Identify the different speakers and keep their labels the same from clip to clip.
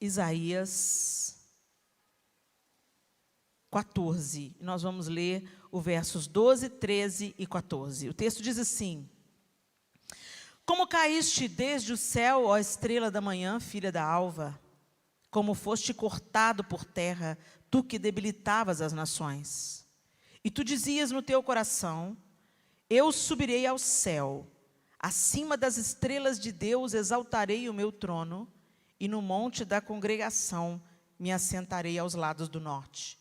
Speaker 1: Isaías 14. Nós vamos ler os versos 12, 13 e 14. O texto diz assim: Como caíste desde o céu, ó estrela da manhã, filha da alva, como foste cortado por terra, tu que debilitavas as nações. E tu dizias no teu coração: eu subirei ao céu, acima das estrelas de Deus exaltarei o meu trono, e no monte da congregação me assentarei aos lados do norte.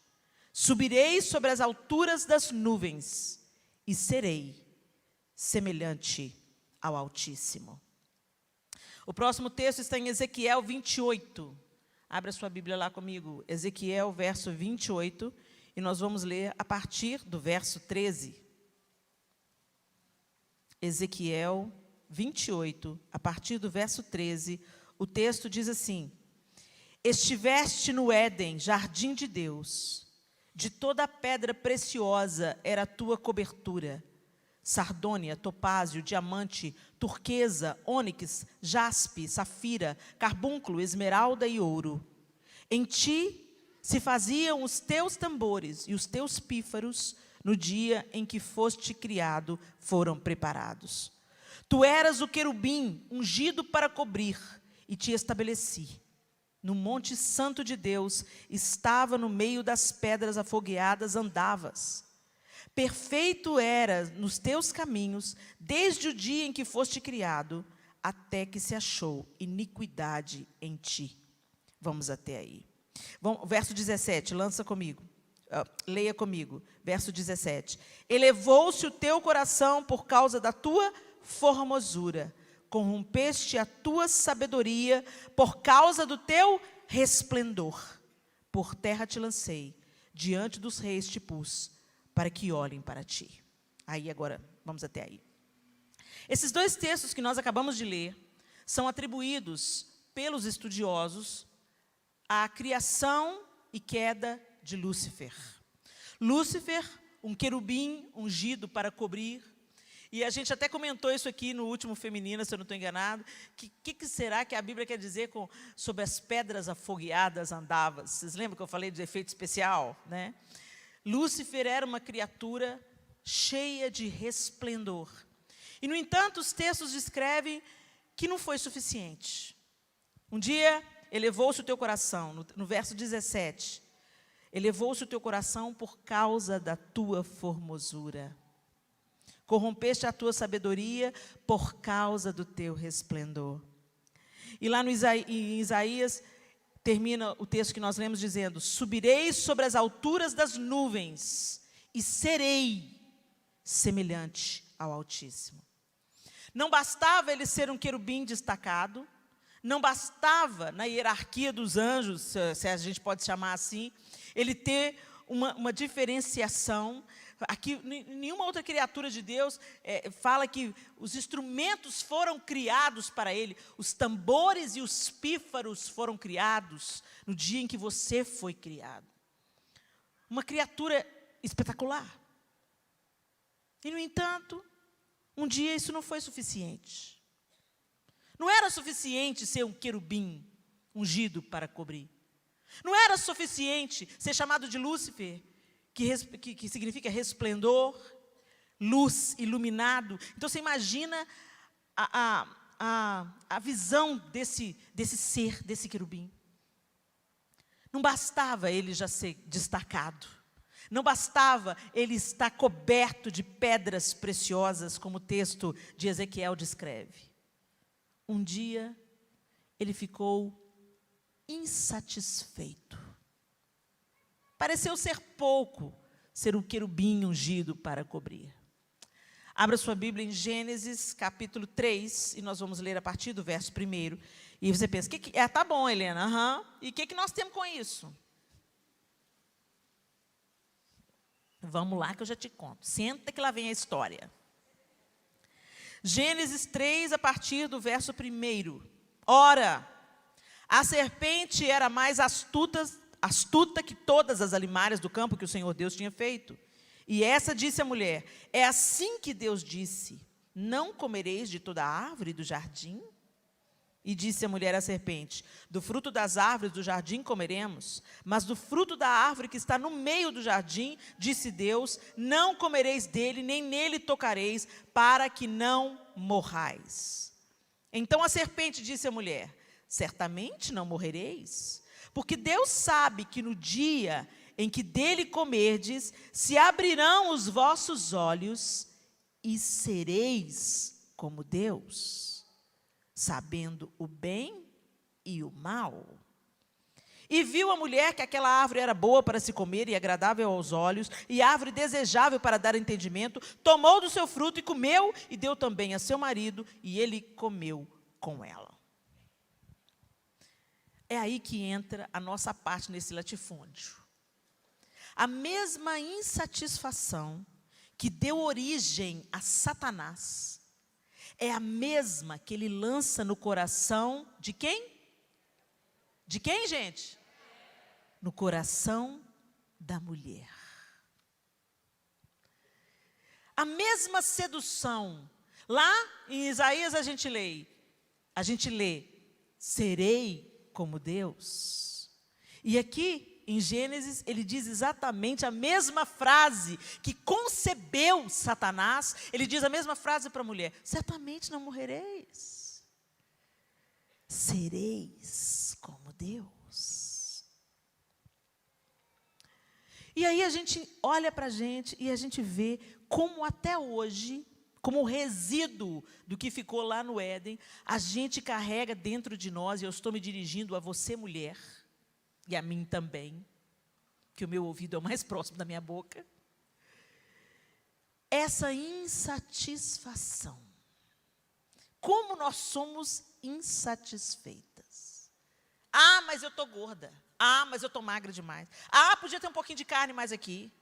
Speaker 1: Subirei sobre as alturas das nuvens, e serei semelhante ao Altíssimo. O próximo texto está em Ezequiel 28. Abra sua Bíblia lá comigo, Ezequiel, verso 28, e nós vamos ler a partir do verso 13. Ezequiel 28, a partir do verso 13, o texto diz assim: Estiveste no Éden, jardim de Deus, de toda a pedra preciosa era a tua cobertura, sardônia, topázio, diamante, turquesa, ônix, jaspe, safira, carbúnculo, esmeralda e ouro. Em ti se faziam os teus tambores e os teus pífaros, no dia em que foste criado, foram preparados. Tu eras o querubim ungido para cobrir, e te estabeleci. No monte santo de Deus, estava no meio das pedras afogueadas, andavas. Perfeito eras nos teus caminhos, desde o dia em que foste criado, até que se achou iniquidade em ti. Vamos até aí. Verso 17, lança comigo. Leia comigo, verso 17. Elevou-se o teu coração por causa da tua formosura, corrompeste a tua sabedoria por causa do teu resplendor. Por terra te lancei, diante dos reis te pus, para que olhem para ti. Aí agora, vamos até aí. Esses dois textos que nós acabamos de ler são atribuídos pelos estudiosos à criação e queda de Lúcifer. Lúcifer, um querubim ungido para cobrir, e a gente até comentou isso aqui no último Feminina, se eu não estou enganado, que será que a Bíblia quer dizer sobre as pedras afogueadas andavas? Vocês lembram que eu falei de efeito especial, né? Lúcifer era uma criatura cheia de resplendor. E, no entanto, os textos descrevem que não foi suficiente. Um dia, elevou-se o teu coração, no verso 17, elevou-se o teu coração por causa da tua formosura. Corrompeste a tua sabedoria por causa do teu resplendor. E lá em Isaías, termina o texto que nós lemos dizendo: subirei sobre as alturas das nuvens e serei semelhante ao Altíssimo. Não bastava ele ser um querubim destacado, não bastava na hierarquia dos anjos, se a gente pode chamar assim, ele ter uma diferenciação. Aqui, nenhuma outra criatura de Deus fala que os instrumentos foram criados para ele, os tambores e os pífaros foram criados no dia em que você foi criado. Uma criatura espetacular. E, no entanto, um dia isso não foi suficiente. Não era suficiente ser um querubim ungido para cobrir. Não era suficiente ser chamado de Lúcifer, que significa resplendor, luz, iluminado. Então, você imagina a visão desse ser, desse querubim. Não bastava ele já ser destacado. Não bastava ele estar coberto de pedras preciosas, como o texto de Ezequiel descreve. Um dia, ele ficou insatisfeito. Pareceu ser pouco ser um querubim ungido para cobrir. Abra sua Bíblia em Gênesis, capítulo 3, e nós vamos ler a partir do verso 1. E você pensa, tá bom, Helena, e o que nós temos com isso? Vamos lá que eu já te conto. Senta que lá vem a história. Gênesis 3, a partir do verso 1. Ora, a serpente era mais astuta que todas as alimárias do campo que o Senhor Deus tinha feito. E essa disse à mulher: é assim que Deus disse: não comereis de toda a árvore do jardim? E disse a mulher à serpente: do fruto das árvores do jardim comeremos, mas do fruto da árvore que está no meio do jardim, disse Deus, não comereis dele, nem nele tocareis, para que não morrais. Então a serpente disse à mulher: certamente não morrereis, porque Deus sabe que no dia em que dele comerdes, se abrirão os vossos olhos e sereis como Deus, sabendo o bem e o mal. E viu a mulher que aquela árvore era boa para se comer e agradável aos olhos, e árvore desejável para dar entendimento, tomou do seu fruto e comeu, e deu também a seu marido, e ele comeu com ela. É aí que entra a nossa parte nesse latifúndio. A mesma insatisfação que deu origem a Satanás é a mesma que ele lança no coração de quem? De quem, gente? No coração da mulher. A mesma sedução. Lá em Isaías a gente lê, serei como Deus. E aqui em Gênesis ele diz exatamente a mesma frase que concebeu Satanás. Ele diz a mesma frase para a mulher: certamente não morrereis, sereis como Deus. E aí a gente olha para a gente e a gente vê como até hoje, como resíduo do que ficou lá no Éden, a gente carrega dentro de nós, e eu estou me dirigindo a você, mulher, e a mim também, que o meu ouvido é o mais próximo da minha boca, essa insatisfação. Como nós somos insatisfeitas. Ah, mas eu estou gorda. Ah, mas eu estou magra demais. Ah, podia ter um pouquinho de carne mais aqui.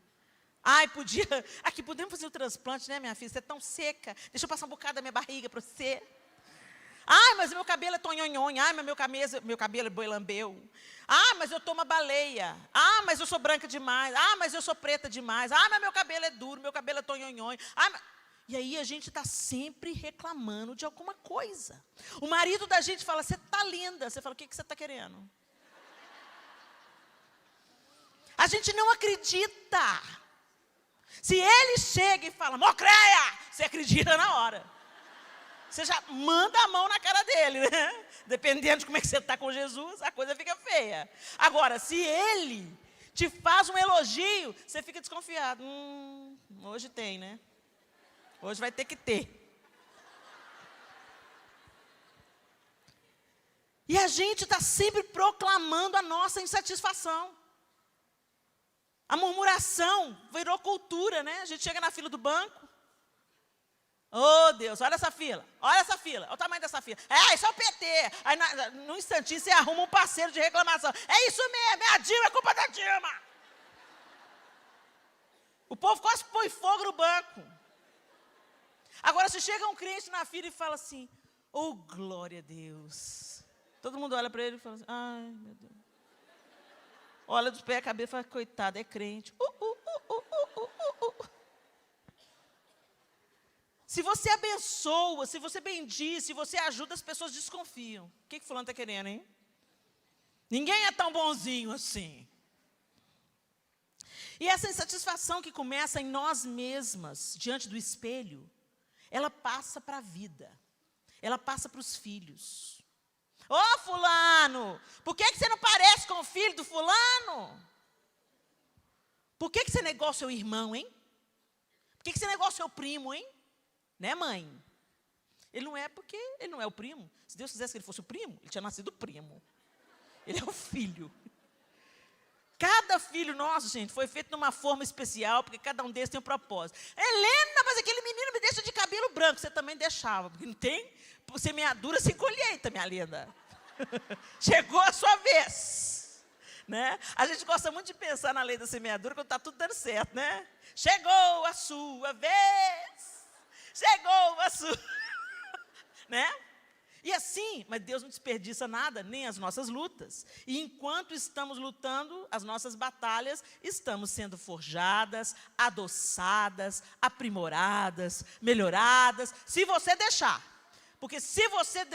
Speaker 1: Ai, podia. Aqui, podemos fazer o transplante, né, minha filha? Você é tão seca. Deixa eu passar um bocado da minha barriga para você. Ai, mas meu cabelo é tonhonhonho. Ai, mas meu cabelo é boilambeu. Ah, mas eu tô uma baleia. Ah, mas eu sou branca demais. Ah, mas eu sou preta demais. Ah, mas meu cabelo é duro, meu cabelo é tonhonhonho. Ah, mas... E aí a gente está sempre reclamando de alguma coisa. O marido da gente fala: você está linda. Você fala: o que você está querendo? A gente não acredita. Se ele chega e fala: mocreia, você acredita na hora. Você já manda a mão na cara dele, né? Dependendo de como é que você está com Jesus, a coisa fica feia. Agora, se ele te faz um elogio, você fica desconfiado. Hoje tem, né? Hoje vai ter que ter. E a gente está sempre proclamando a nossa insatisfação. A murmuração virou cultura, né? A gente chega na fila do banco. Oh, Deus, olha essa fila, olha o tamanho dessa fila. Isso é o PT. Aí, no instantinho, você arruma um parceiro de reclamação. É isso mesmo, é a Dilma, é culpa da Dilma. O povo quase põe fogo no banco. Agora, se chega um crente na fila e fala assim: oh, glória a Deus. Todo mundo olha para ele e fala assim: ai, meu Deus. Olha dos pés à cabeça e fala: coitado, é crente. Se você abençoa, se você bendiz, se você ajuda, as pessoas desconfiam. O que fulano está querendo, hein? Ninguém é tão bonzinho assim. E essa insatisfação que começa em nós mesmas, diante do espelho, ela passa para a vida. Ela passa para os filhos. Ô, fulano, por que você não parece com o filho do fulano? Por que você negou seu irmão, hein? Por que você negou seu primo, hein? Né, mãe? Ele não é porque ele não é o primo. Se Deus quisesse que ele fosse o primo, ele tinha nascido primo. Ele é o filho. Cada filho nosso, gente, foi feito numa forma especial, porque cada um deles tem um propósito. Helena, mas aquele menino me deixa de cabelo branco. Você também deixava, porque não tem semeadura sem colheita, minha linda. Chegou a sua vez. Né? A gente gosta muito de pensar na lei da semeadura quando está tudo dando certo, né? Chegou a sua vez. Chegou a sua... né? E assim, mas Deus não desperdiça nada, nem as nossas lutas. E enquanto estamos lutando, as nossas batalhas, estamos sendo forjadas, adoçadas, aprimoradas, melhoradas, se você deixar. Porque se você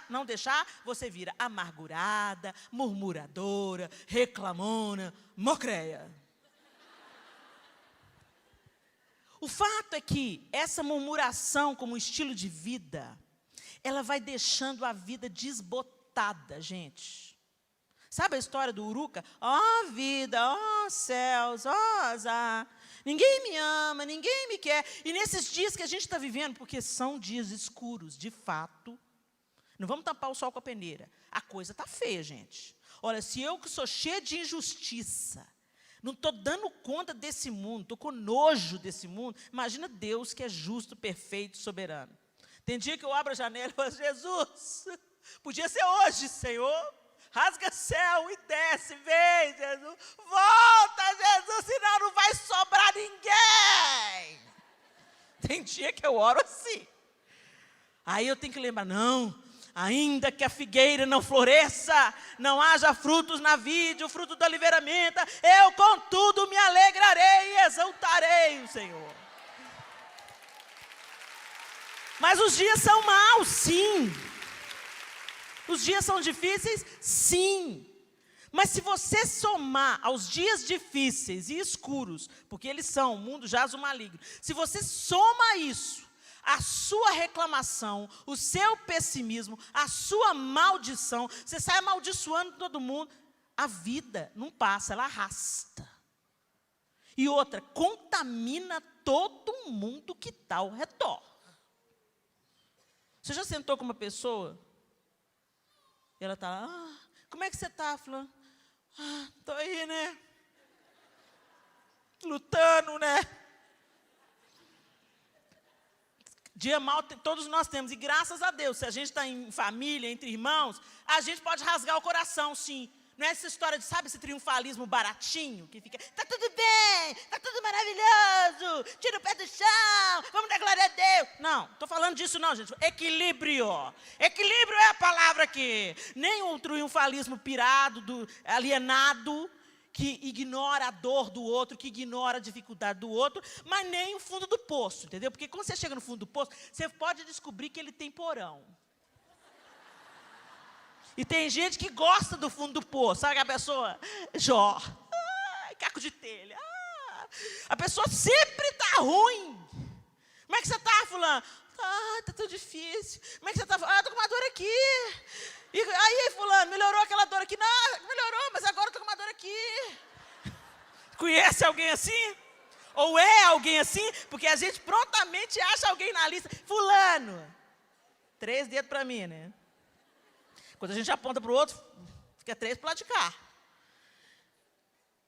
Speaker 1: não deixar, você vira amargurada, murmuradora, reclamona, mocreia. O fato é que essa murmuração como estilo de vida, ela vai deixando a vida desbotada, gente. Sabe a história do Uruca? Ó vida, ó céus, ó azar. Ninguém me ama, ninguém me quer. E nesses dias que a gente está vivendo, porque são dias escuros, de fato, não vamos tapar o sol com a peneira. A coisa está feia, gente. Olha, se eu que sou cheia de injustiça, não estou dando conta desse mundo, estou com nojo desse mundo, imagina Deus que é justo, perfeito, soberano. Tem dia que eu abro a janela e falo, Jesus, podia ser hoje, Senhor. Rasga céu e desce, vem, Jesus. Volta, Jesus, senão não vai sobrar ninguém. Tem dia que eu oro assim. Aí eu tenho que lembrar, não, ainda que a figueira não floresça, não haja frutos na vide, o fruto da oliveira minta, eu contudo me alegrarei e exaltarei o Senhor. Mas os dias são maus, sim. Os dias são difíceis, sim. Mas se você somar aos dias difíceis e escuros, porque eles são, o mundo jaz o maligno, se você soma isso, a sua reclamação, o seu pessimismo, a sua maldição, você sai amaldiçoando todo mundo, a vida não passa, ela arrasta. E outra, contamina todo mundo que está ao redor. Você já sentou com uma pessoa? E ela está, como é que você está? Falando, estou aí, né? Lutando, né? Dia mau todos nós temos, e graças a Deus, se a gente está em família, entre irmãos, a gente pode rasgar o coração, sim. Não é essa história de, sabe, esse triunfalismo baratinho, que fica, tá tudo bem, tá tudo maravilhoso, tira o pé do chão, vamos dar glória a Deus. Não, estou falando disso não, gente. Equilíbrio. Equilíbrio é a palavra aqui. Nem o triunfalismo pirado, alienado, que ignora a dor do outro, que ignora a dificuldade do outro, mas nem o fundo do poço, entendeu? Porque quando você chega no fundo do poço, você pode descobrir que ele tem porão. E tem gente que gosta do fundo do poço, sabe a pessoa? Jó, caco de telha. A pessoa sempre está ruim. Como é que você está, fulano? Está tudo difícil. Como é que você está? Estou com uma dor aqui. E aí, fulano, melhorou aquela dor aqui? Não, melhorou, mas agora estou com uma dor aqui. Conhece alguém assim? Ou é alguém assim? Porque a gente prontamente acha alguém na lista. Fulano. 3 dedos para mim, né? Quando a gente aponta para o outro, fica 3 para o lado de cá.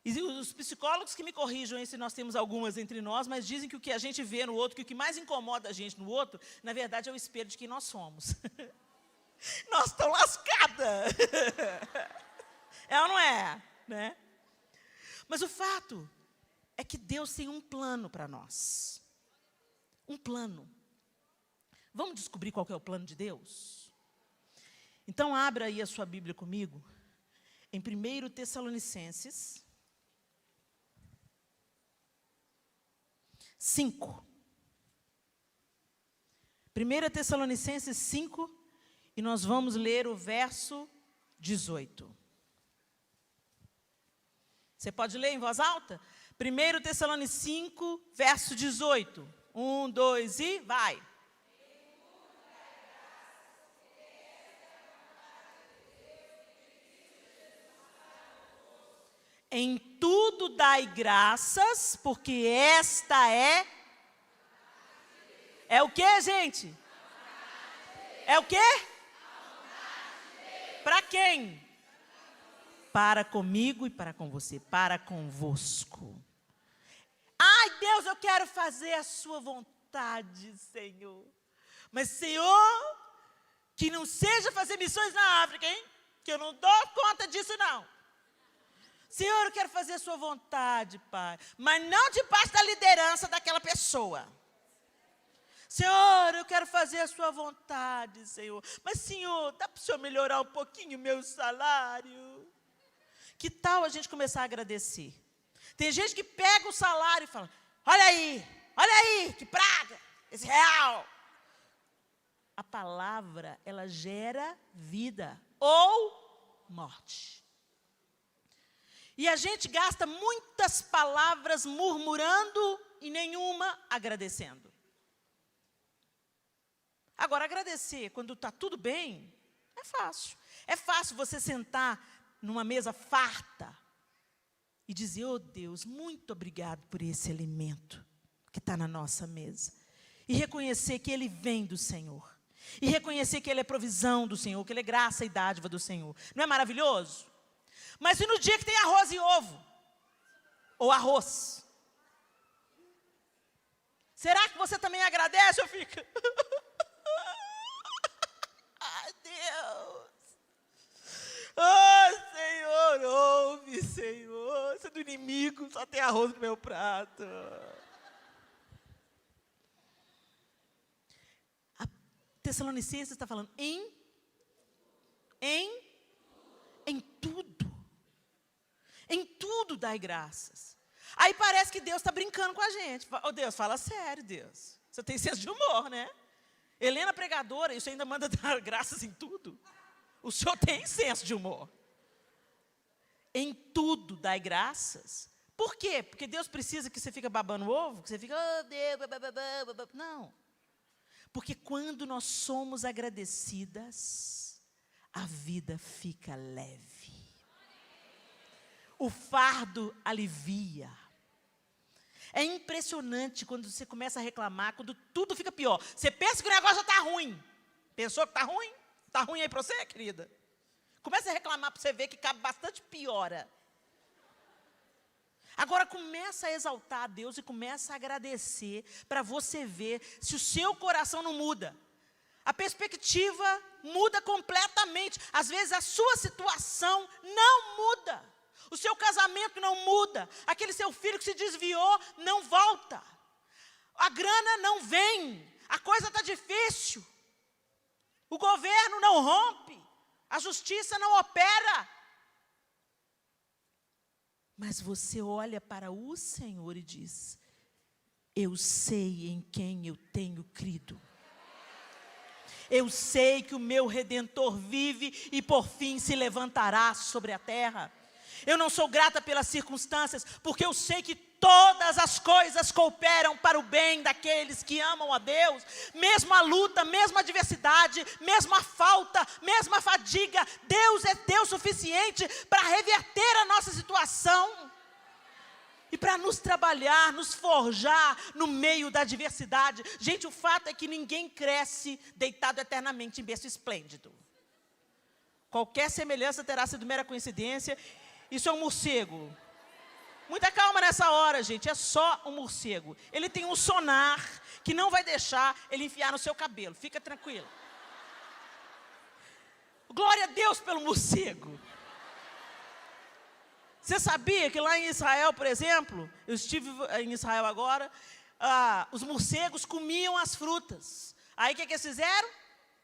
Speaker 1: E os psicólogos que me corrijam se nós temos algumas entre nós, mas dizem que o que a gente vê no outro, que o que mais incomoda a gente no outro, na verdade é o espelho de quem nós somos. Nós estamos lascadas. É ou não é? Né? Mas o fato é que Deus tem um plano para nós. Um plano. Vamos descobrir qual que é o plano de Deus? Então, abra aí a sua Bíblia comigo, em 1 Tessalonicenses 5. 1 Tessalonicenses 5, e nós vamos ler o verso 18. Você pode ler em voz alta? 1 Tessalonicenses 5, verso 18. 1, 2 e vai. Em tudo dai graças, porque esta é... É o quê, gente? É o quê? Para quem? Para comigo e para com você, para convosco. Ai, Deus, eu quero fazer a sua vontade, Senhor. Mas, Senhor, que não seja fazer missões na África, hein? Que eu não dou conta disso, não. Senhor, eu quero fazer a sua vontade, Pai. Mas não debaixo da liderança daquela pessoa. Senhor, eu quero fazer a sua vontade, Senhor. Mas, Senhor, dá para o Senhor melhorar um pouquinho o meu salário? Que tal a gente começar a agradecer? Tem gente que pega o salário e fala, olha aí, que praga, esse real. a palavra, ela gera vida ou morte. E a gente gasta muitas palavras murmurando e nenhuma agradecendo. Agora, agradecer quando está tudo bem, é fácil. É fácil você sentar numa mesa farta e dizer, oh Deus, muito obrigado por esse alimento que está na nossa mesa. E reconhecer que ele vem do Senhor. E reconhecer que ele é provisão do Senhor, que ele é graça e dádiva do Senhor. Não é maravilhoso? Mas e no dia que tem arroz e ovo? Ou arroz? Será que você também agradece ou fica? Ai, Deus. Oh, Senhor, ouve, Senhor. Você é do inimigo, só tem arroz no meu prato. A Tessalonicenses está falando em tudo. Em tudo dai graças. Aí parece que Deus está brincando com a gente. Oh, Deus, fala sério, Deus. Você tem senso de humor, né? Helena pregadora, isso ainda manda dar graças em tudo. O Senhor tem senso de humor. Em tudo dai graças. Por quê? Porque Deus precisa que você fique babando o ovo? Que você fica, oh Deus, bababá. Não. Porque quando nós somos agradecidas, a vida fica leve. O fardo alivia. É impressionante quando você começa a reclamar, quando tudo fica pior. Você pensa que o negócio já está ruim. Pensou que está ruim? Está ruim aí para você, querida? Começa a reclamar para você ver que cabe bastante piora. Agora começa a exaltar a Deus e começa a agradecer para você ver se o seu coração não muda. A perspectiva muda completamente. Às vezes a sua situação não muda. O seu casamento não muda. Aquele seu filho que se desviou não volta. A grana não vem. A coisa está difícil. O governo não rompe. A justiça não opera. Mas você olha para o Senhor e diz, eu sei em quem eu tenho crido. Eu sei que o meu Redentor vive e por fim se levantará sobre a terra. Eu não sou grata pelas circunstâncias, porque eu sei que todas as coisas cooperam para o bem daqueles que amam a Deus. Mesmo a luta, mesmo a adversidade, mesmo a falta, mesmo a fadiga, Deus é Deus suficiente para reverter a nossa situação. E para nos trabalhar, nos forjar no meio da adversidade. Gente, o fato é que ninguém cresce deitado eternamente em berço esplêndido. Qualquer semelhança terá sido mera coincidência. Isso é um morcego. Muita calma nessa hora, gente. É só um morcego. Ele tem um sonar que não vai deixar ele enfiar no seu cabelo. Fica tranquilo. Glória a Deus pelo morcego. Você sabia que lá em Israel, por exemplo, eu estive em Israel agora, os morcegos comiam as frutas. Aí o que eles fizeram?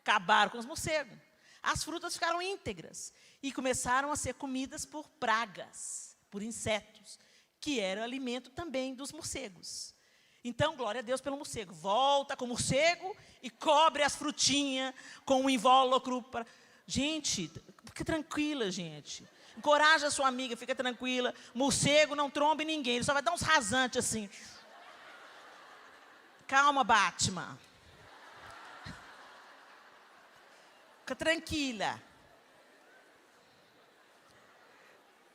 Speaker 1: Acabaram com os morcegos. As frutas ficaram íntegras e começaram a ser comidas por pragas, por insetos, que era alimento também dos morcegos. Então, glória a Deus pelo morcego. Volta com o morcego e cobre as frutinhas com um invólucro. Gente, fica tranquila, gente. Encoraja a sua amiga, fica tranquila. Morcego não tromba em ninguém, ele só vai dar uns rasantes assim. Calma, Batman. Fica tranquila.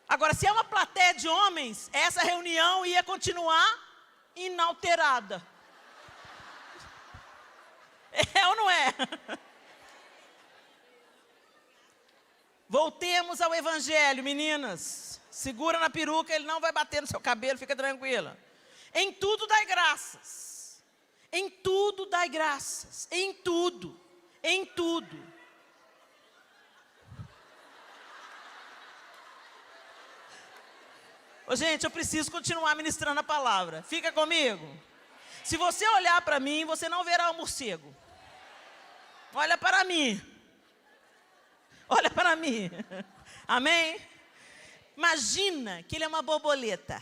Speaker 1: Agora, se é uma plateia de homens, essa reunião ia continuar inalterada. É ou não é? Voltemos ao Evangelho, meninas. Segura na peruca, ele não vai bater no seu cabelo, fica tranquila. Em tudo dai graças. Em tudo dai graças. Em tudo. Em tudo. Ô, gente, eu preciso continuar ministrando a palavra. Fica comigo. Se você olhar para mim, você não verá o morcego. Olha para mim. Olha para mim. Amém? Imagina que ele é uma borboleta.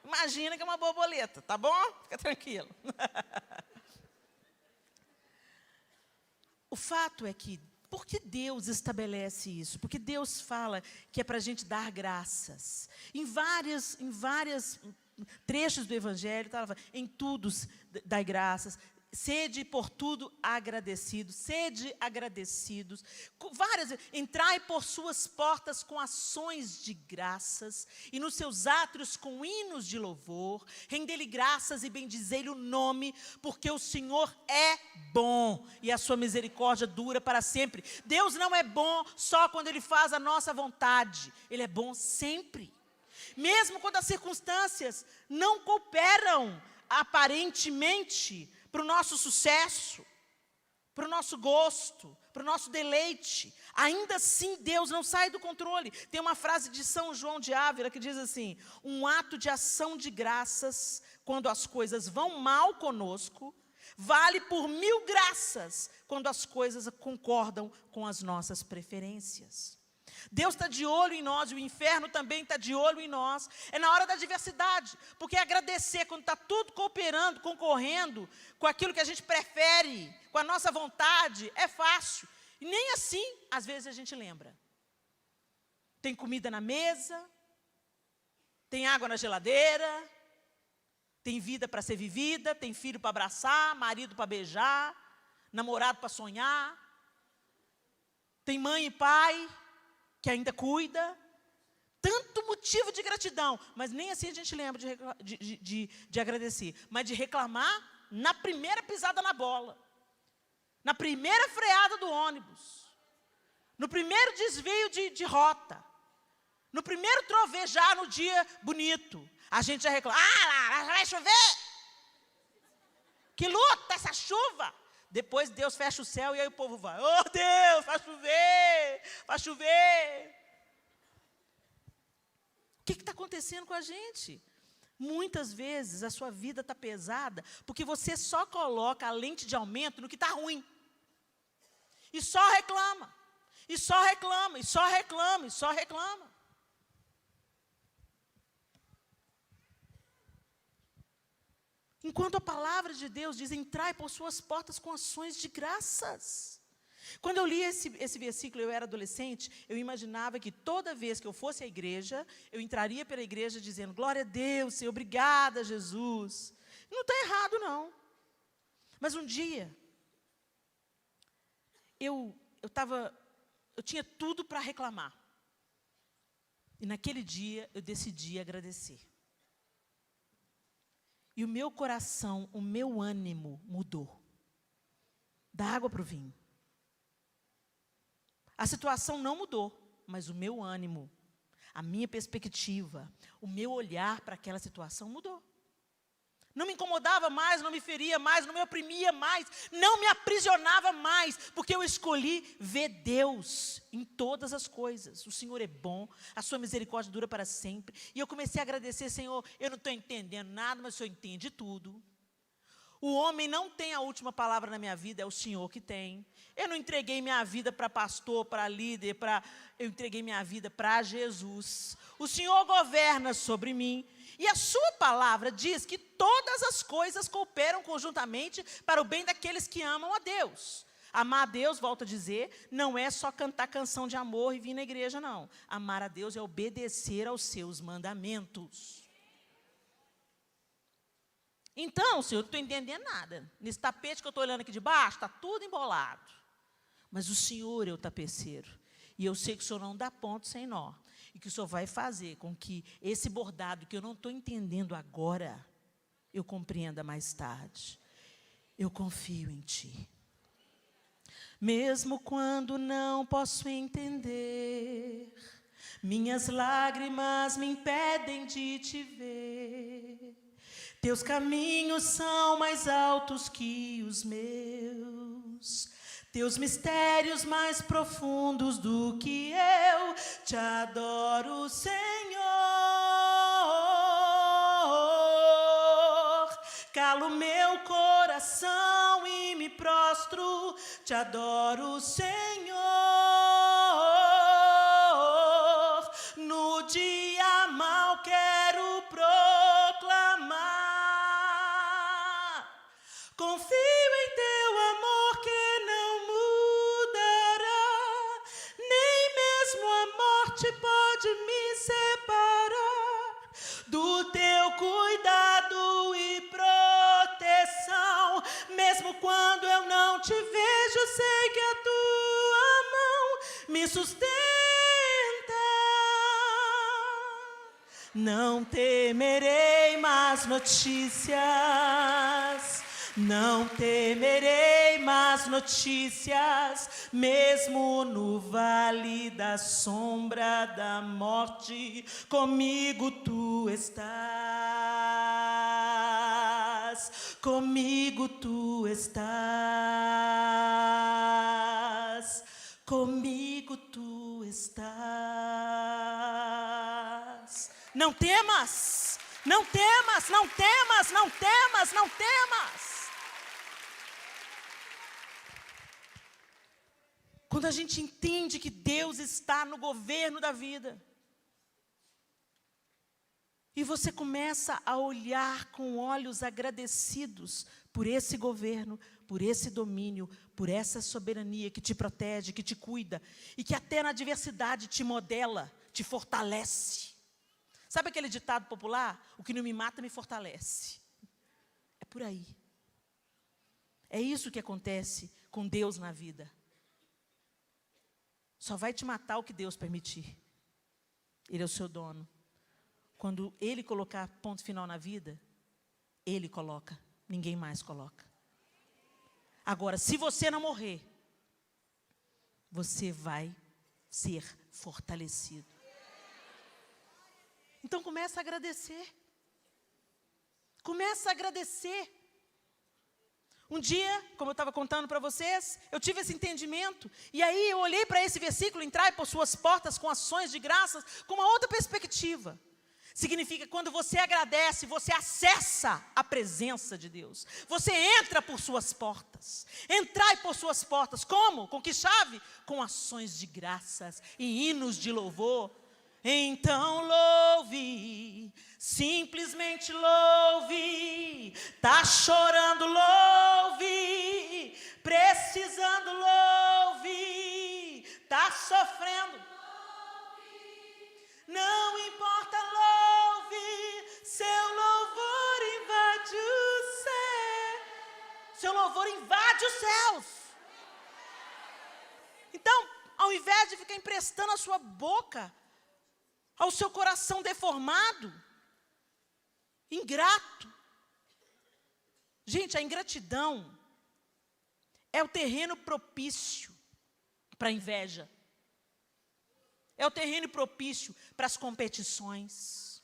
Speaker 1: Imagina que é uma borboleta, tá bom? Fica tranquilo. o fato é que, por que Deus estabelece isso? Porque Deus fala que é para a gente dar graças. Em vários trechos do Evangelho, em tudo dai graças. Sede por tudo agradecidos, sede agradecidos. Entrai por suas portas com ações de graças, e nos seus átrios com hinos de louvor, rendei-lhe graças e bendizei-lhe o nome, porque o Senhor é bom, e a sua misericórdia dura para sempre. Deus não é bom só quando Ele faz a nossa vontade, Ele é bom sempre. Mesmo quando as circunstâncias não cooperam aparentemente para o nosso sucesso, para o nosso gosto, para o nosso deleite, ainda assim Deus não sai do controle. Tem uma frase de São João de Ávila que diz assim: um ato de ação de graças, quando as coisas vão mal conosco, vale por 1000 graças, quando as coisas concordam com as nossas preferências. Deus está de olho em nós, e o inferno também está de olho em nós. É na hora da adversidade, porque agradecer quando está tudo cooperando, concorrendo com aquilo que a gente prefere, com a nossa vontade, é fácil. E nem assim, às vezes a gente lembra. Tem comida na mesa, tem água na geladeira, tem vida para ser vivida, tem filho para abraçar, marido para beijar, namorado para sonhar, tem mãe e pai que ainda cuida, tanto motivo de gratidão, mas nem assim a gente lembra de agradecer, mas de reclamar na primeira pisada na bola, na primeira freada do ônibus, no primeiro desvio de rota, no primeiro trovejar no dia bonito, a gente já reclama: ah, vai chover, que luta essa chuva. Depois Deus fecha o céu e aí o povo vai: oh Deus, vai chover, vai chover. O que está acontecendo com a gente? Muitas vezes a sua vida está pesada porque você só coloca a lente de aumento no que está ruim. E só reclama, e só reclama, e só reclama, e só reclama. Enquanto a palavra de Deus diz: entrai por suas portas com ações de graças. Quando eu li esse versículo, eu era adolescente, eu imaginava que toda vez que eu fosse à igreja, eu entraria pela igreja dizendo: glória a Deus, Senhor, obrigada, Jesus. Não está errado, não. Mas um dia, eu tinha tudo para reclamar. E naquele dia, eu decidi agradecer. E o meu coração, o meu ânimo mudou. Da água para o vinho. A situação não mudou, mas o meu ânimo, a minha perspectiva, o meu olhar para aquela situação mudou. Não me incomodava mais, não me feria mais, não me oprimia mais, não me aprisionava mais, porque eu escolhi ver Deus em todas as coisas. O Senhor é bom, a sua misericórdia dura para sempre. E eu comecei a agradecer: Senhor, eu não estou entendendo nada, mas o Senhor entende tudo. O homem não tem a última palavra na minha vida, é o Senhor que tem. Eu não entreguei minha vida para pastor, para líder, eu entreguei minha vida para Jesus. O Senhor governa sobre mim. E a sua palavra diz que todas as coisas cooperam conjuntamente para o bem daqueles que amam a Deus. Amar a Deus, volto a dizer, não é só cantar canção de amor e vir na igreja, não. Amar a Deus é obedecer aos seus mandamentos. Então, Senhor, eu não estou entendendo nada. Nesse tapete que eu estou olhando aqui de baixo, está tudo embolado. Mas o Senhor é o tapeceiro. E eu sei que o Senhor não dá ponto sem nó. E que o Senhor vai fazer com que esse bordado que eu não estou entendendo agora, eu compreenda mais tarde. Eu confio em Ti. Mesmo quando não posso entender, minhas lágrimas me impedem de Te ver. Teus caminhos são mais altos que os meus. Teus mistérios mais profundos do que eu. Te adoro, Senhor. Calo meu coração e me prostro. Te adoro, Senhor. No dia mau quero proclamar. Confio em Teu amor que não morte pode me separar do teu cuidado e proteção. Mesmo quando eu não te vejo, sei que a tua mão me sustenta. Não temerei más notícias. Não temerei más notícias, mesmo no vale da sombra da morte, comigo tu estás, comigo tu estás, comigo tu estás. Não temas, não temas, não temas, não temas, não temas. Quando a gente entende que Deus está no governo da vida, e você começa a olhar com olhos agradecidos por esse governo, por esse domínio, por essa soberania que te protege, que te cuida, e que até na adversidade te modela, te fortalece. Sabe aquele ditado popular? O que não me mata me fortalece. É por aí. É isso que acontece com Deus na vida. Só vai te matar o que Deus permitir. Ele é o seu dono. Quando Ele colocar ponto final na vida, Ele coloca, ninguém mais coloca. Agora, se você não morrer, você vai ser fortalecido. Então começa a agradecer. Começa a agradecer. Um dia, como eu estava contando para vocês, eu tive esse entendimento. E aí eu olhei para esse versículo, entrai por suas portas com ações de graças, com uma outra perspectiva. Significa que quando você agradece, você acessa a presença de Deus. Você entra por suas portas. Entrai por suas portas. Como? Com que chave? Com ações de graças e hinos de louvor. Então louve, simplesmente louve. Tá chorando, louve. Precisando, louve. Tá sofrendo, louve. Não importa, louve. Seu louvor invade o céu. Seu louvor invade os céus. Então, ao invés de ficar emprestando a sua boca ao seu coração deformado, ingrato. Gente, a ingratidão é o terreno propício para a inveja. É o terreno propício para as competições,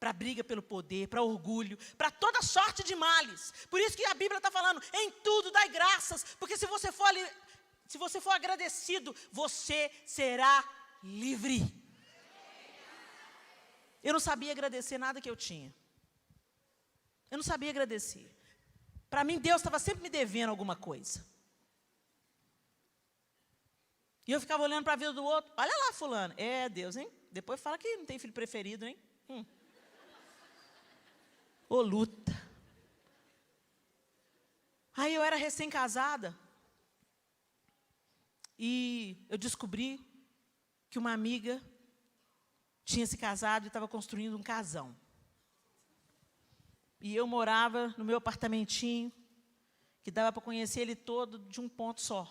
Speaker 1: para a briga pelo poder, para o orgulho, para toda sorte de males. Por isso que a Bíblia está falando, em tudo dai graças, porque se você for agradecido, você será livre. Eu não sabia agradecer nada que eu tinha. Eu não sabia agradecer. Para mim, Deus estava sempre me devendo alguma coisa. E eu ficava olhando para a vida do outro. Olha lá, fulano. É, Deus, hein? Depois fala que não tem filho preferido, hein? Ô, luta. Aí eu era recém-casada. E eu descobri que uma amiga tinha se casado e estava construindo um casão. E eu morava no meu apartamentinho, que dava para conhecer ele todo de um ponto só.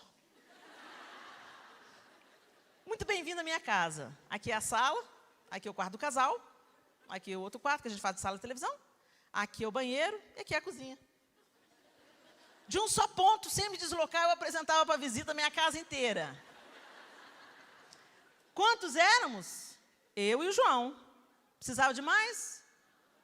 Speaker 1: Muito bem-vindo à minha casa. Aqui é a sala, aqui é o quarto do casal, aqui é o outro quarto, que a gente faz de sala de televisão, aqui é o banheiro e aqui é a cozinha. De um só ponto, sem me deslocar, eu apresentava para a visita a minha casa inteira. Quantos éramos? Eu e o João. Precisava de mais?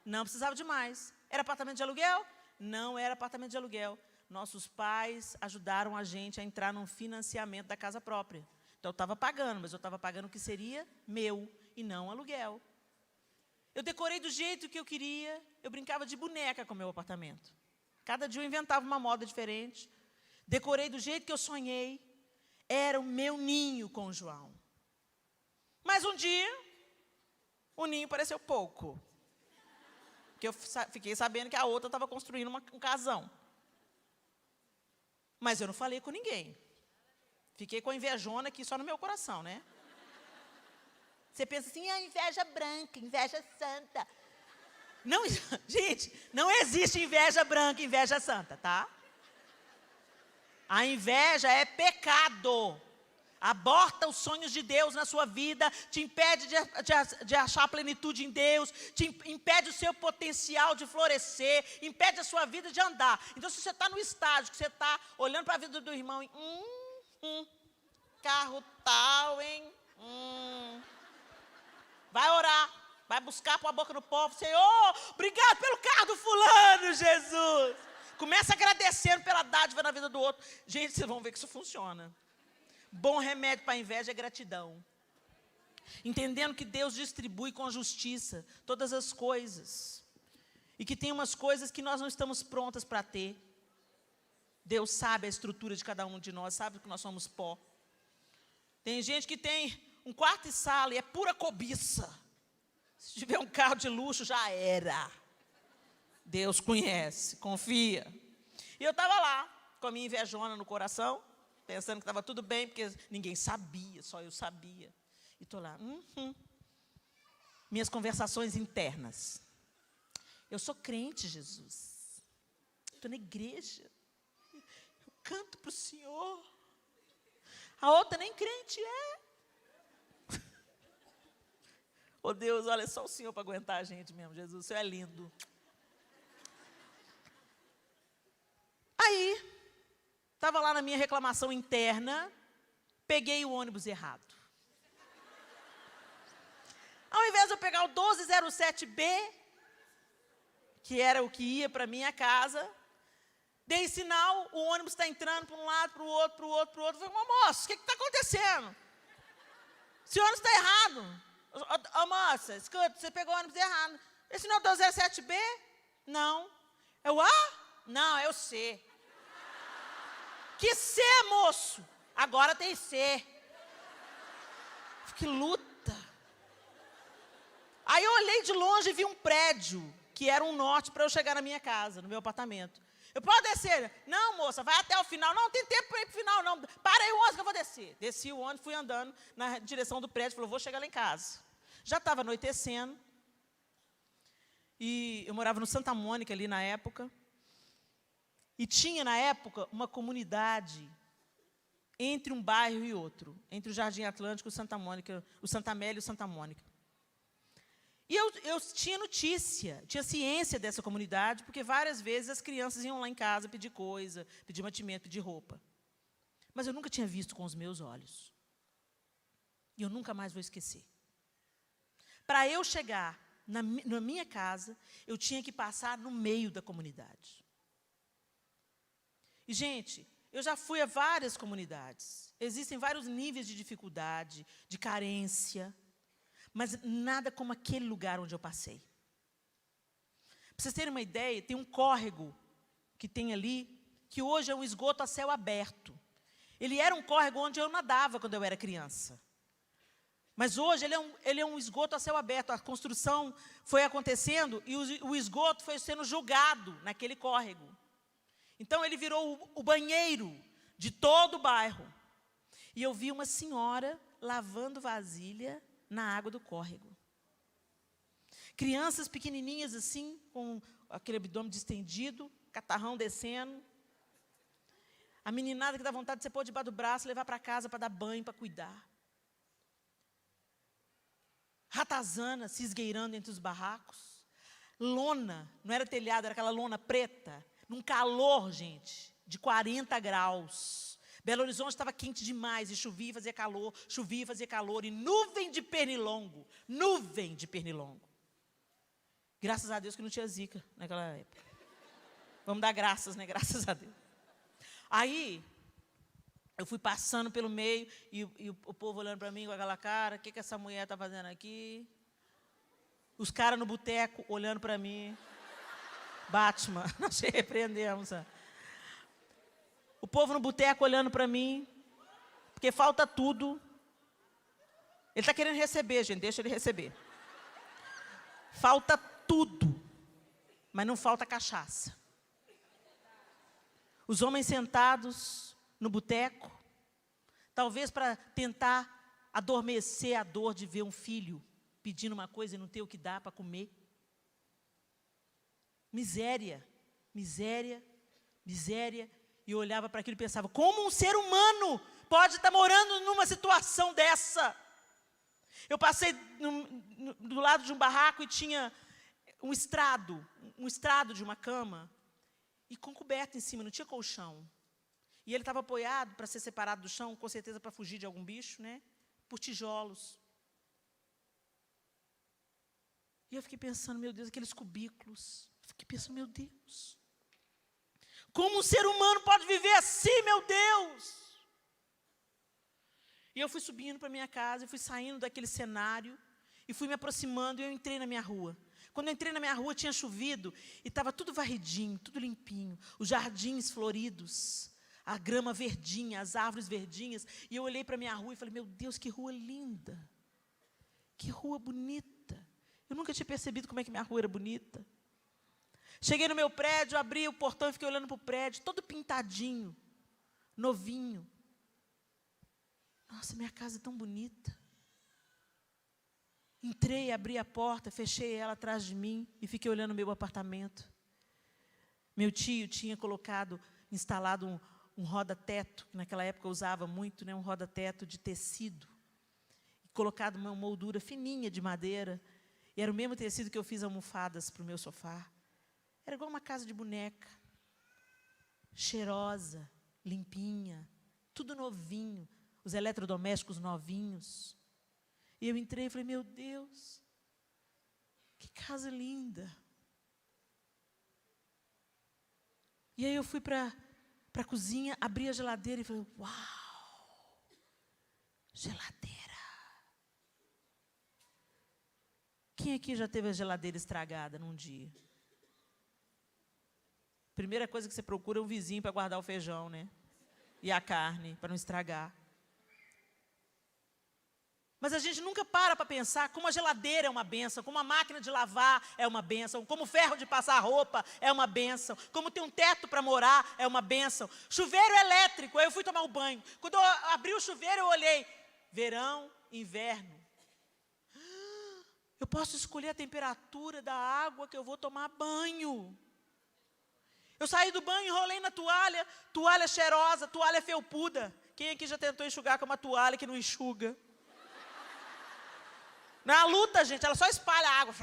Speaker 1: Não precisava de mais. Era apartamento de aluguel? Não era apartamento de aluguel. Nossos pais ajudaram a gente a entrar num financiamento da casa própria. Então, eu estava pagando, mas eu estava pagando o que seria meu e não aluguel. Eu decorei do jeito que eu queria. Eu brincava de boneca com o meu apartamento. Cada dia eu inventava uma moda diferente. Decorei do jeito que eu sonhei. Era o meu ninho com o João. Mas um dia, o ninho pareceu pouco. Porque eu fiquei sabendo que a outra estava construindo um casão. Mas eu não falei com ninguém. Fiquei com a invejona aqui só no meu coração, né? Você pensa assim, a inveja branca, inveja santa. Não, gente, não existe inveja branca, inveja santa, tá? A inveja é pecado. Aborta os sonhos de Deus na sua vida, te impede de achar a plenitude em Deus, te impede o seu potencial de florescer, impede a sua vida de andar. Então, se você está no estágio, que você está olhando para a vida do irmão, carro tal, hein? Vai orar, vai buscar com a boca no povo, Senhor, obrigado pelo carro do fulano, Jesus. Começa agradecendo pela dádiva na vida do outro. Gente, vocês vão ver que isso funciona. Bom remédio para a inveja é gratidão. Entendendo que Deus distribui com justiça todas as coisas. E que tem umas coisas que nós não estamos prontas para ter. Deus sabe a estrutura de cada um de nós, sabe que nós somos pó. Tem gente que tem um quarto e sala e é pura cobiça. Se tiver um carro de luxo, já era. Deus conhece, confia. E eu estava lá, com a minha invejona no coração, pensando que estava tudo bem, porque ninguém sabia, só eu sabia. E estou lá, minhas conversações internas. Eu sou crente, Jesus. Estou na igreja. Eu canto para o Senhor. A outra nem crente é. Oh Deus, olha, só o Senhor para aguentar a gente mesmo, Jesus, o Senhor é lindo. Aí, estava lá na minha reclamação interna, peguei o ônibus errado. Ao invés de eu pegar o 1207B, que era o que ia para minha casa, dei sinal, o ônibus está entrando para um lado, para o outro, para o outro, para o outro. Eu falei, moço, o que está acontecendo? Esse ônibus está errado. Moça, escuta, você pegou o ônibus errado. Esse não é o 1207B? Não. É o A? Não, é o C. Que C, moço? Agora tem C. Que luta. Aí eu olhei de longe e vi um prédio, que era um norte para eu chegar na minha casa, no meu apartamento. Eu posso descer? Não, moça, vai até o final. Não, tem tempo para ir para o final, não. Para aí o ônibus que eu vou descer. Desci o ônibus, fui andando na direção do prédio, falei, vou chegar lá em casa. Já estava anoitecendo. E eu morava no Santa Mônica ali na época. E tinha, na época, uma comunidade entre um bairro e outro. Entre o Jardim Atlântico, o Santa Mônica, o Santa Amélia e o Santa Mônica. E eu tinha notícia, tinha ciência dessa comunidade, porque várias vezes as crianças iam lá em casa pedir coisa, pedir mantimento, pedir roupa. Mas eu nunca tinha visto com os meus olhos. E eu nunca mais vou esquecer. Para eu chegar na minha casa, eu tinha que passar no meio da comunidade. E, gente, eu já fui a várias comunidades. Existem vários níveis de dificuldade, de carência, mas nada como aquele lugar onde eu passei. Para vocês terem uma ideia, tem um córrego que tem ali, que hoje é um esgoto a céu aberto. Ele era um córrego onde eu nadava quando eu era criança. Mas hoje ele é um esgoto a céu aberto. A construção foi acontecendo e o esgoto foi sendo julgado naquele córrego. Então ele virou o banheiro de todo o bairro. E eu vi uma senhora lavando vasilha na água do córrego. Crianças pequenininhas assim, com aquele abdômen distendido, catarrão descendo. A meninada que dá vontade de você pôr debaixo do braço, levar para casa para dar banho, para cuidar. Ratazana se esgueirando entre os barracos. Lona, não era telhado, era aquela lona preta, num calor, gente, de 40 graus. Belo Horizonte estava quente demais, e chovia e fazia calor, e nuvem de pernilongo. Graças a Deus que não tinha zika naquela época. Vamos dar graças, né? Graças a Deus. Aí, eu fui passando pelo meio, e o povo olhando para mim com aquela cara, o que essa mulher está fazendo aqui? Os caras no boteco olhando para mim. Batman, nós te repreendemos. Sabe? O povo no boteco olhando para mim, porque falta tudo. Ele está querendo receber, gente, deixa ele receber. Falta tudo, mas não falta cachaça. Os homens sentados no boteco, talvez para tentar adormecer a dor de ver um filho pedindo uma coisa e não ter o que dar para comer. Miséria, miséria, miséria. E eu olhava para aquilo e pensava, como um ser humano pode estar morando numa situação dessa? Eu passei do lado de um barraco e tinha um estrado de uma cama, e com coberta em cima, não tinha colchão. E ele estava apoiado para ser separado do chão, com certeza para fugir de algum bicho, né? Por tijolos. E eu fiquei pensando, meu Deus, aqueles cubículos. Eu fiquei pensando, meu Deus, como um ser humano pode viver assim, meu Deus? E eu fui subindo para a minha casa, eu fui saindo daquele cenário, e fui me aproximando, e eu entrei na minha rua. Quando eu entrei na minha rua, tinha chovido, e estava tudo varridinho, tudo limpinho, os jardins floridos, a grama verdinha, as árvores verdinhas, e eu olhei para a minha rua e falei, meu Deus, que rua linda, que rua bonita. Eu nunca tinha percebido como é que minha rua era bonita. Cheguei no meu prédio, abri o portão e fiquei olhando para o prédio, todo pintadinho, novinho. Nossa, minha casa é tão bonita. Entrei, abri a porta, fechei ela atrás de mim e fiquei olhando o meu apartamento. Meu tio tinha instalado um roda-teto, que naquela época eu usava muito, né, um roda-teto de tecido, e colocado uma moldura fininha de madeira, e era o mesmo tecido que eu fiz almofadas para o meu sofá. Era igual uma casa de boneca, cheirosa, limpinha, tudo novinho, os eletrodomésticos novinhos. E eu entrei e falei, meu Deus, que casa linda. E aí eu fui para a cozinha, abri a geladeira e falei, uau, geladeira. Quem aqui já teve a geladeira estragada num dia? Primeira coisa que você procura é um vizinho para guardar o feijão, né? E a carne, para não estragar. Mas a gente nunca para pensar como a geladeira é uma bênção, como a máquina de lavar é uma bênção, como o ferro de passar roupa é uma bênção, como ter um teto para morar é uma bênção. Chuveiro elétrico, aí eu fui tomar um banho. Quando eu abri o chuveiro, eu olhei, verão, inverno. Eu posso escolher a temperatura da água que eu vou tomar banho. Eu saí do banho, enrolei na toalha, toalha cheirosa, toalha felpuda. Quem aqui já tentou enxugar com uma toalha que não enxuga? Não é uma luta, gente, ela só espalha a água.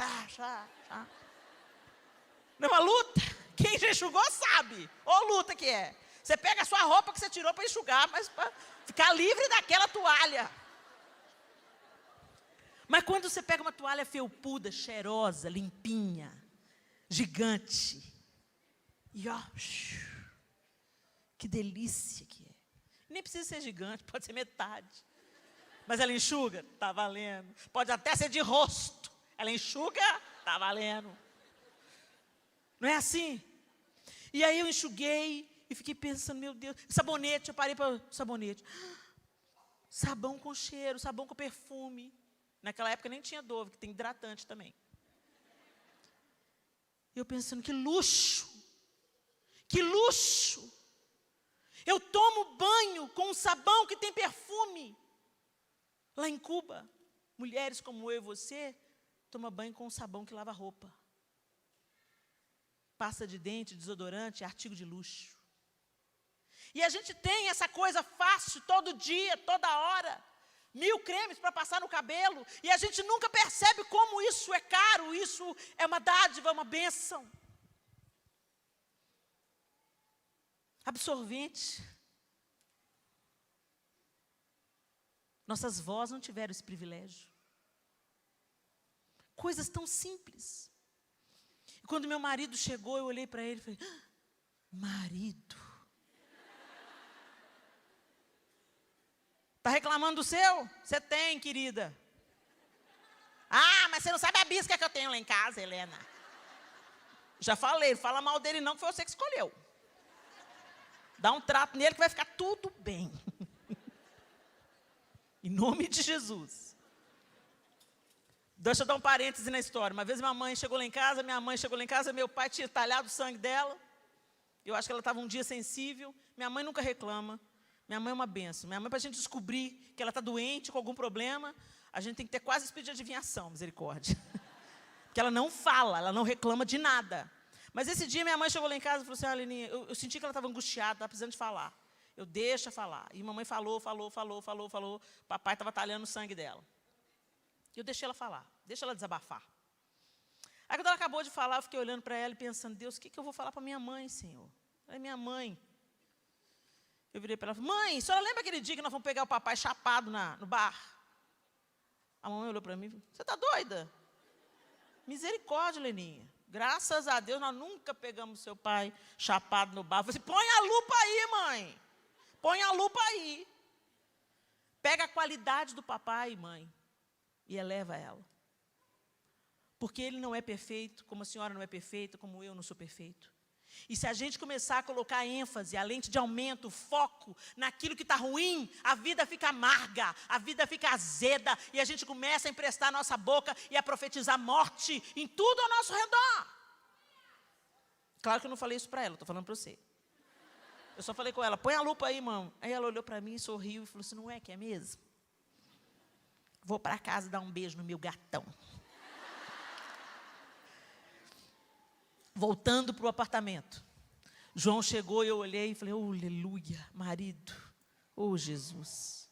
Speaker 1: Não é uma luta. Quem já enxugou sabe. Ô luta que é. Você pega a sua roupa que você tirou para enxugar, mas para ficar livre daquela toalha. Mas quando você pega uma toalha felpuda, cheirosa, limpinha, gigante, e ó, que delícia que é. Nem precisa ser gigante, pode ser metade. Mas ela enxuga? Tá valendo. Pode até ser de rosto. Ela enxuga? Tá valendo. Não é assim? E aí eu enxuguei e fiquei pensando, meu Deus, sabonete, eu parei para sabonete. Sabão com cheiro, sabão com perfume. Naquela época nem tinha Dove, que tem hidratante também. E eu pensando, que luxo! Que luxo! Eu tomo banho com um sabão que tem perfume. Lá em Cuba, mulheres como eu e você, tomam banho com um sabão que lava roupa. Pasta de dente, desodorante, artigo de luxo. E a gente tem essa coisa fácil todo dia, toda hora. 1000 cremes para passar no cabelo. E a gente nunca percebe como isso é caro, isso é uma dádiva, uma bênção. Absorvente. Nossas vós não tiveram esse privilégio. Coisas tão simples. E quando meu marido chegou, eu olhei para ele e falei, marido. Está reclamando do seu? Você tem, querida. Ah, mas você não sabe a bisca que eu tenho lá em casa, Helena. Já falei, não fala mal dele não, que foi você que escolheu. Dá um trato nele que vai ficar tudo bem. Em nome de Jesus. Deixa eu dar um parêntese na história. Uma vez minha mãe chegou lá em casa, meu pai tinha talhado o sangue dela. Eu acho que ela estava um dia sensível. Minha mãe nunca reclama. Minha mãe é uma benção. Minha mãe, para a gente descobrir que ela está doente, com algum problema, a gente tem que ter quase espírito de adivinhação, misericórdia. Porque ela não fala, ela não reclama de nada. Mas esse dia minha mãe chegou lá em casa e falou assim, Leninha, eu senti que ela estava angustiada, estava precisando de falar. Eu deixa falar. E mamãe falou. Papai estava talhando o sangue dela. E eu deixei ela falar, deixa ela desabafar. Aí quando ela acabou de falar, eu fiquei olhando para ela e pensando, Deus, o que eu vou falar para minha mãe, Senhor? Ela é minha mãe. Eu virei para ela e falei, mãe, a senhora lembra aquele dia que nós fomos pegar o papai chapado no bar? A mamãe olhou para mim e falou, você está doida? Misericórdia, Leninha. Graças a Deus, nós nunca pegamos seu pai chapado no bar. Eu falei assim, põe a lupa aí, mãe. Põe a lupa aí. Pega a qualidade do papai, mãe, e eleva ela. Porque ele não é perfeito, como a senhora não é perfeita, como eu não sou perfeito. E se a gente começar a colocar ênfase, a lente de aumento, foco naquilo que está ruim, a vida fica amarga, a vida fica azeda, e a gente começa a emprestar a nossa boca e a profetizar morte em tudo ao nosso redor. Claro que eu não falei isso para ela, estou falando para você. Eu só falei com ela, põe a lupa aí, irmão. Aí ela olhou para mim, sorriu e falou assim, não é que é mesmo? Vou para casa dar um beijo no meu gatão. Voltando para o apartamento, João chegou e eu olhei e falei, oh, aleluia, marido, oh, Jesus.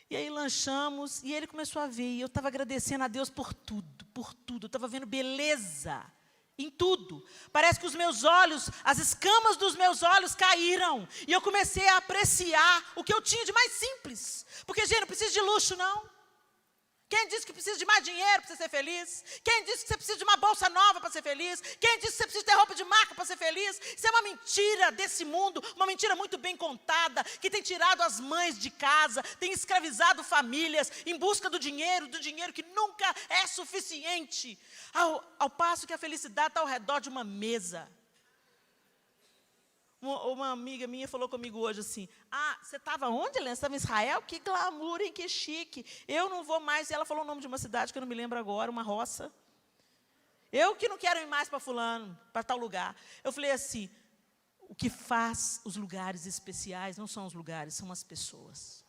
Speaker 1: E aí lanchamos e ele começou a ver, e eu estava agradecendo a Deus por tudo, eu estava vendo beleza em tudo. Parece que os meus olhos, as escamas dos meus olhos caíram, e eu comecei a apreciar o que eu tinha de mais simples, porque, gente, não precisa de luxo, não. Quem disse que precisa de mais dinheiro para você ser feliz? Quem disse que você precisa de uma bolsa nova para ser feliz? Quem disse que você precisa ter roupa de marca para ser feliz? Isso é uma mentira desse mundo, uma mentira muito bem contada, que tem tirado as mães de casa, tem escravizado famílias em busca do dinheiro que nunca é suficiente. Ao passo que a felicidade está ao redor de uma mesa. Uma amiga minha falou comigo hoje assim, você estava onde, Helena? Você estava em Israel? Que glamour, hein? Que chique. Eu não vou mais. E ela falou o nome de uma cidade que eu não me lembro agora, uma roça. Eu que não quero ir mais para fulano, para tal lugar. Eu falei assim, o que faz os lugares especiais não são os lugares, são as pessoas.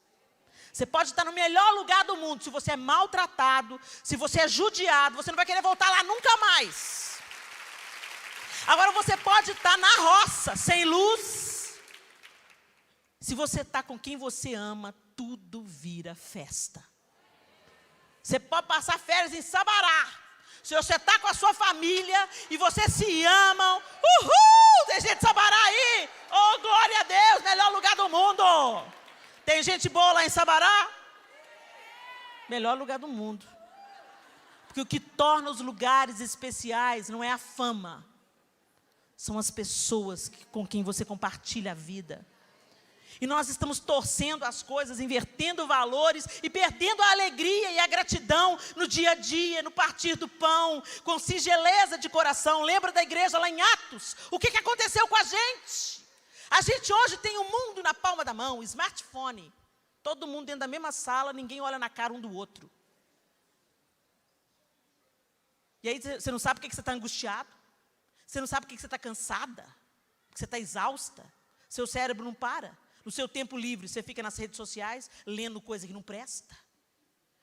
Speaker 1: Você pode estar no melhor lugar do mundo, se você é maltratado, se você é judiado, você não vai querer voltar lá nunca mais. Agora você pode estar na roça, sem luz. Se você está com quem você ama, tudo vira festa. Você pode passar férias em Sabará. Se você está com a sua família e vocês se amam, uhul! Tem gente de Sabará aí, oh glória a Deus, melhor lugar do mundo. Tem gente boa lá em Sabará? Melhor lugar do mundo. Porque o que torna os lugares especiais não é a fama, são as pessoas com quem você compartilha a vida. E nós estamos torcendo as coisas, invertendo valores e perdendo a alegria e a gratidão no dia a dia, no partir do pão, com singeleza de coração. Lembra da igreja lá em Atos? O que aconteceu com a gente? A gente hoje tem o mundo na palma da mão, smartphone. Todo mundo dentro da mesma sala, ninguém olha na cara um do outro. E aí você não sabe por que você está angustiado? Você não sabe por que você está cansada? Porque você está exausta? Seu cérebro não para? No seu tempo livre, você fica nas redes sociais, lendo coisa que não presta?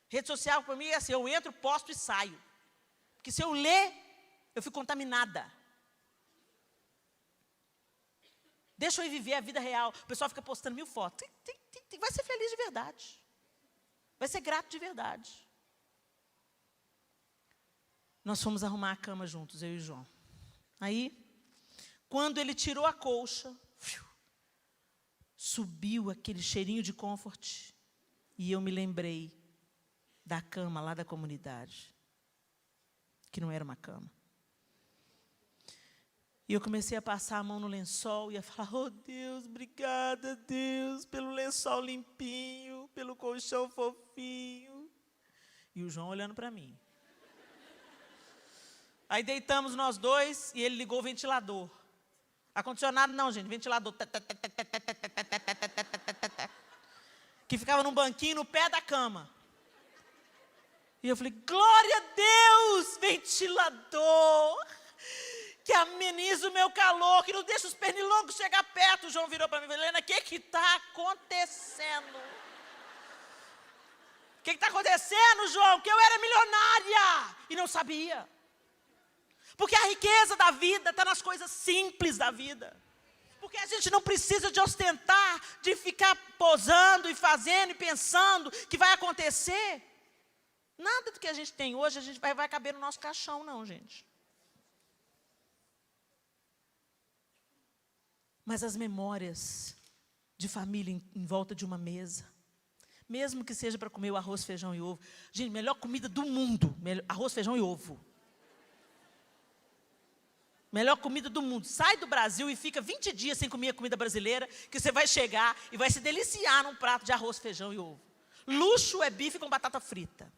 Speaker 1: Rede social, para mim, é assim, eu entro, posto e saio. Porque se eu ler, eu fico contaminada. Deixa eu ir viver a vida real. O pessoal fica postando 1000 fotos. Vai ser feliz de verdade. Vai ser grato de verdade. Nós fomos arrumar a cama juntos, eu e o João. Aí, quando ele tirou a colcha, subiu aquele cheirinho de comfort, e eu me lembrei da cama lá da comunidade, que não era uma cama. E eu comecei a passar a mão no lençol e a falar, oh Deus, obrigada Deus, pelo lençol limpinho, pelo colchão fofinho. E o João olhando para mim. Aí deitamos nós dois e ele ligou o ventilador. Ar-condicionado não, gente, ventilador. Que ficava num banquinho no pé da cama. E eu falei, glória a Deus, ventilador. que ameniza o meu calor, que não deixa os pernilongos chegar perto. O João virou para mim e falou: Helena, o que está acontecendo? O que está acontecendo, João? Que eu era milionária e não sabia. Porque a riqueza da vida está nas coisas simples da vida. Porque a gente não precisa de ostentar, de ficar posando e fazendo e pensando que vai acontecer. Nada do que a gente tem hoje, a gente vai caber no nosso caixão, não, gente. Mas as memórias de família em volta de uma mesa, mesmo que seja para comer o arroz, feijão e ovo. Gente, melhor comida do mundo, arroz, feijão e ovo. Melhor comida do mundo. Sai do Brasil e fica 20 dias sem comer a comida brasileira, que você vai chegar e vai se deliciar num prato de arroz, feijão e ovo. Luxo é bife com batata frita.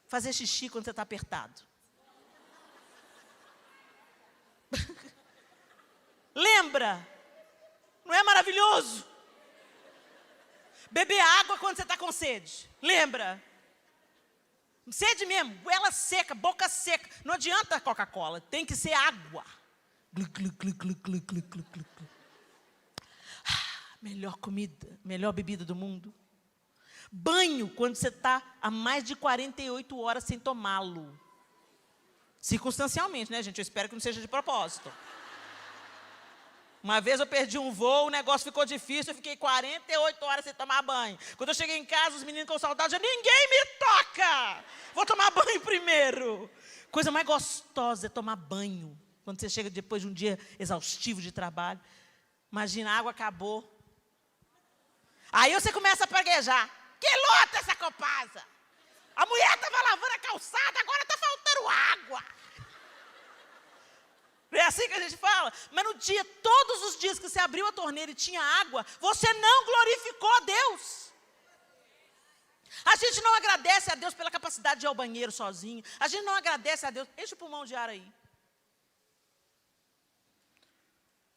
Speaker 1: Fazer xixi quando você está apertado. Lembra? Não é maravilhoso? Beber água quando você está com sede. Lembra? Sede mesmo, goela seca, boca seca. Não adianta Coca-Cola, tem que ser água. Melhor comida, melhor bebida do mundo. Banho quando você está há mais de 48 horas sem tomá-lo. Circunstancialmente, né, gente? Eu espero que não seja de propósito. Uma vez eu perdi um voo, o negócio ficou difícil, eu fiquei 48 horas sem tomar banho. Quando eu cheguei em casa, os meninos com saudade, eu, ninguém me toca! Vou tomar banho primeiro. Coisa mais gostosa é tomar banho. Quando você chega depois de um dia exaustivo de trabalho. Imagina, a água acabou. Aí você começa a praguejar. Que lota essa Copasa! A mulher estava lavando a calçada, agora está faltando água. Não é assim que a gente fala? Mas no dia, todos os dias que você abriu a torneira e tinha água, você não glorificou a Deus. A gente não agradece a Deus pela capacidade de ir ao banheiro sozinho. A gente não agradece a Deus. Enche o pulmão de ar aí.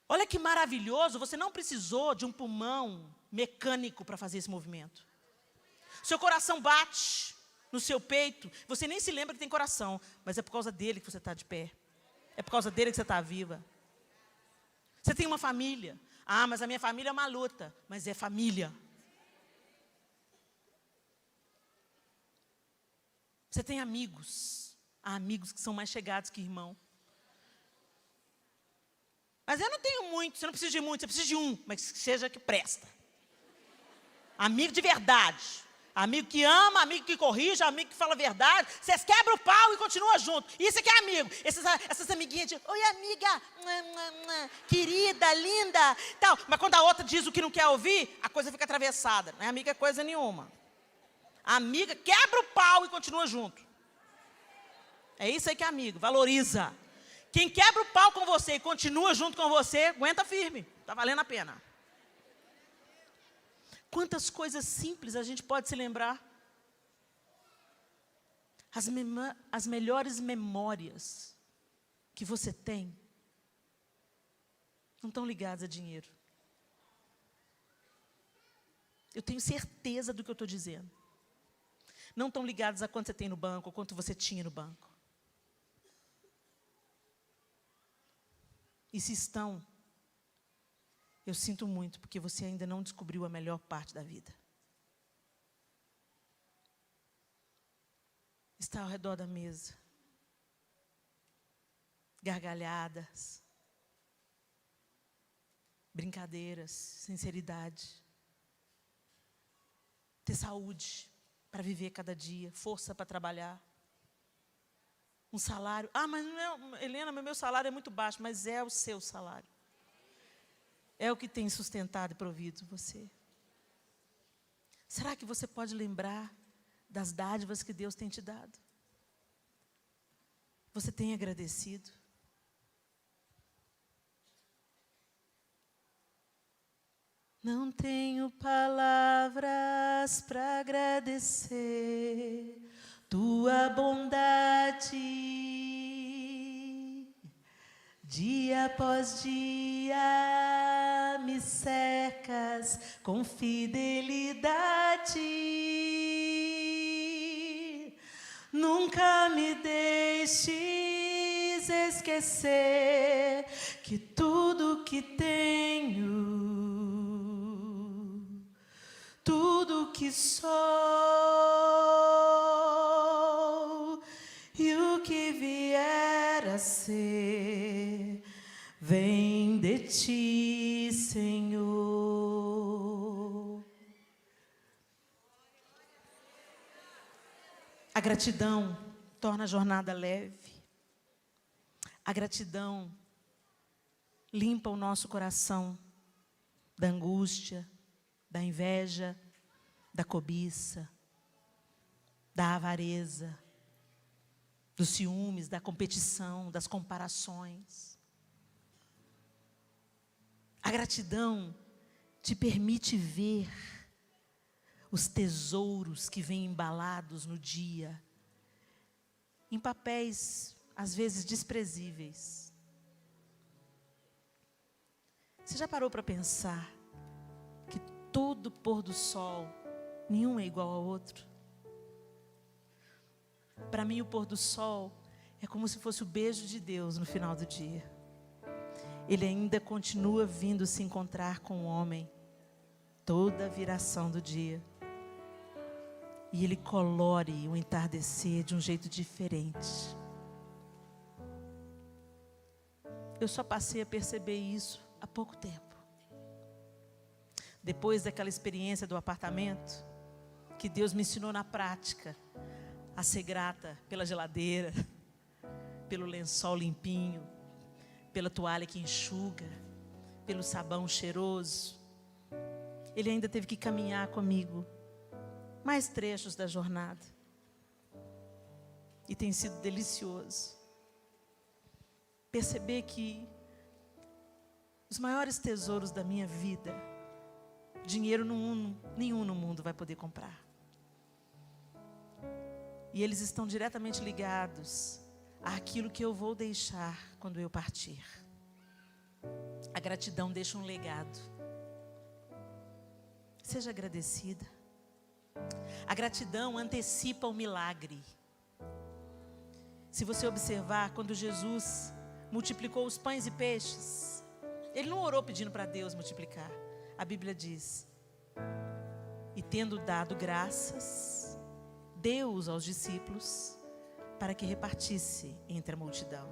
Speaker 1: Olha que maravilhoso, você não precisou de um pulmão mecânico para fazer esse movimento. Seu coração bate no seu peito, você nem se lembra que tem coração, mas é por causa dele que você está de pé. É por causa dele que você está viva. Você tem uma família. Ah, mas a minha família é uma luta. Mas é família. Você tem amigos. Há amigos que são mais chegados que irmão. Mas eu não tenho muito. Você não precisa de muito, você precisa de um. Mas que seja que presta. Amigo de verdade. Amigo que ama, amigo que corrige, amigo que fala a verdade. Vocês quebram o pau e continuam juntos. Isso aqui é amigo. Essas amiguinhas de, oi amiga, querida, linda, tal. Mas quando a outra diz o que não quer ouvir, a coisa fica atravessada. Não é amiga coisa nenhuma. A amiga quebra o pau e continua junto. É isso aí que é amigo, valoriza. Quem quebra o pau com você e continua junto com você, aguenta firme. Está valendo a pena. Quantas coisas simples a gente pode se lembrar? As melhores memórias que você tem não estão ligadas a dinheiro. Eu tenho certeza do que eu estou dizendo. Não estão ligadas a quanto você tem no banco, ou quanto você tinha no banco. E se estão, eu sinto muito, porque você ainda não descobriu a melhor parte da vida. Está ao redor da mesa. Gargalhadas. Brincadeiras, sinceridade. Ter saúde para viver cada dia, força para trabalhar. Um salário. Ah, mas não é, Helena, meu salário é muito baixo, mas é o seu salário. É o que tem sustentado e provido você. Será que você pode lembrar das dádivas que Deus tem te dado? Você tem agradecido? Não tenho palavras para agradecer tua bondade. Dia após dia me cercas com fidelidade. Nunca me deixes fiz esquecer que tudo que tenho, tudo que sou e o que vier a ser, vem de ti, Senhor. A gratidão torna a jornada leve. A gratidão limpa o nosso coração da angústia, da inveja, da cobiça, da avareza, dos ciúmes, da competição, das comparações. A gratidão te permite ver os tesouros que vêm embalados no dia, em papéis, às vezes, desprezíveis. Você já parou para pensar que todo pôr do sol, nenhum é igual ao outro? Para mim, o pôr do sol é como se fosse o beijo de Deus no final do dia. Ele ainda continua vindo se encontrar com o homem toda a viração do dia. E Ele colore o entardecer de um jeito diferente. Eu só passei a perceber isso há pouco tempo. Depois daquela experiência do apartamento, que Deus me ensinou na prática a ser grata pela geladeira, pelo lençol limpinho, pela toalha que enxuga, pelo sabão cheiroso. Ele ainda teve que caminhar comigo mais trechos da jornada. E tem sido delicioso perceber que os maiores tesouros da minha vida, dinheiro nenhum no mundo vai poder comprar. E eles estão diretamente ligados àquilo que eu vou deixar quando eu partir. A gratidão deixa um legado. Seja agradecida. A gratidão antecipa o milagre. Se você observar, quando Jesus multiplicou os pães e peixes, Ele não orou pedindo para Deus multiplicar. A Bíblia diz: e tendo dado graças, deu-os aos discípulos para que repartisse entre a multidão.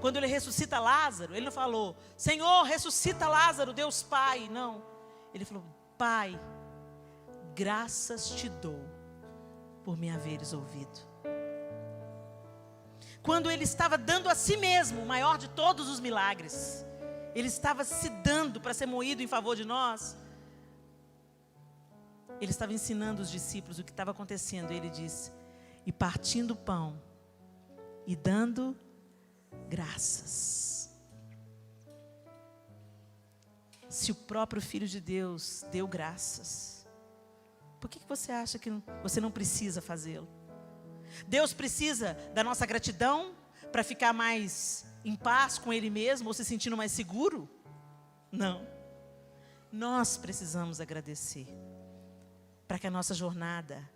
Speaker 1: Quando Ele ressuscita Lázaro, Ele não falou: Senhor, ressuscita Lázaro, Deus Pai. Não, Ele falou: Pai, graças te dou por me haveres ouvido. Quando Ele estava dando a si mesmo o maior de todos os milagres, Ele estava se dando para ser moído em favor de nós. Ele estava ensinando os discípulos o que estava acontecendo. Ele disse: e partindo o pão e dando graças. Se o próprio Filho de Deus deu graças, por que você acha que você não precisa fazê-lo? Deus precisa da nossa gratidão para ficar mais em paz com Ele mesmo ou se sentindo mais seguro? Não. Nós precisamos agradecer para que a nossa jornada